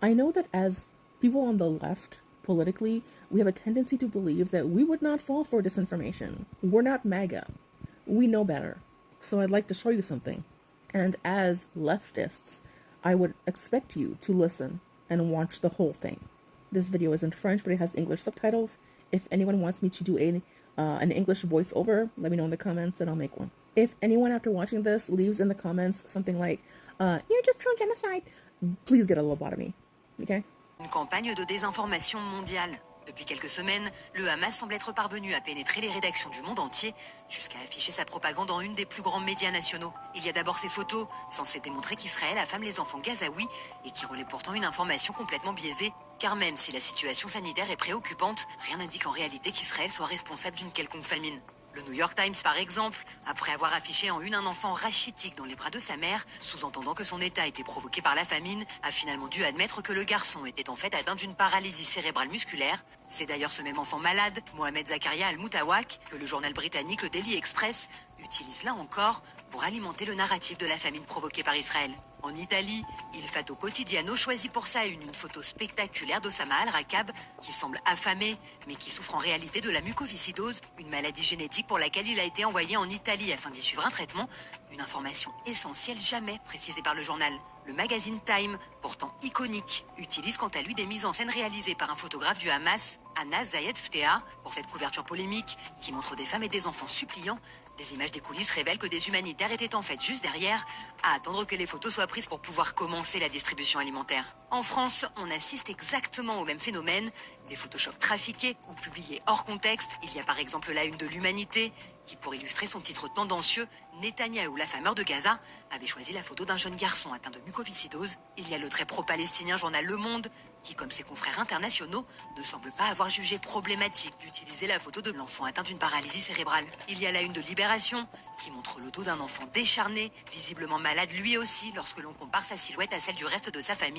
I know that as people on the left, politically, we have a tendency to believe that we would not fall for disinformation. We're not MAGA. We know better. So I'd like to show you something. And as leftists, I would expect you to listen and watch the whole thing. This video is in French, but it has English subtitles. If anyone wants me to do an English voiceover, let me know in the comments and I'll make one. If anyone after watching this leaves in the comments something like, you're just pro-genocide, please get a lobotomy, okay? Une campagne de désinformation mondiale. Depuis quelques semaines, le Hamas semble être parvenu à pénétrer les rédactions du monde entier jusqu'à afficher sa propagande dans une des plus grands médias nationaux. Il y a d'abord ces photos, censées démontrer qu'Israël affame les enfants gazaouis et qui relaient pourtant une information complètement biaisée, car même si la situation sanitaire est préoccupante, rien n'indique en réalité qu'Israël soit responsable d'une quelconque famine. Le New York Times, par exemple, après avoir affiché en une un enfant rachitique dans les bras de sa mère, sous-entendant que son état était provoqué par la famine, a finalement dû admettre que le garçon était en fait atteint d'une paralysie cérébrale musculaire. C'est d'ailleurs ce même enfant malade, Mohamed Zakaria Al-Moutawak, que le journal britannique le Daily Express utilise là encore pour alimenter le narratif de la famine provoquée par Israël. En Italie, Il Fatto Quotidiano choisit pour sa une photo spectaculaire d'Osama Al-Rakab qui semble affamé, mais qui souffre en réalité de la mucoviscidose, une maladie génétique pour laquelle il a été envoyé en Italie afin d'y suivre un traitement, une information essentielle jamais précisée par le journal. Le magazine Time, pourtant iconique, utilise quant à lui des mises en scène réalisées par un photographe du Hamas, Anna Zayed Ftea, pour cette couverture polémique qui montre des femmes et des enfants suppliants. Les images des coulisses révèlent que des humanitaires étaient en fait juste derrière, à attendre que les photos soient prises pour pouvoir commencer la distribution alimentaire. En France, on assiste exactement au même phénomène, des Photoshop trafiqués ou publiés hors contexte. Il y a par exemple la une de l'Humanité, qui pour illustrer son titre tendancieux, Netanyahou, l'affameur de Gaza, avait choisi la photo d'un jeune garçon atteint de mucoviscidose. Il y a le très pro-palestinien journal Le Monde, qui, comme ses confrères internationaux, ne semble pas avoir jugé problématique d'utiliser la photo de l'enfant atteint d'une paralysie cérébrale. Il y a la une de Libération, qui montre le dos d'un enfant décharné, visiblement malade lui aussi, lorsque l'on compare sa silhouette à celle du reste de sa famille.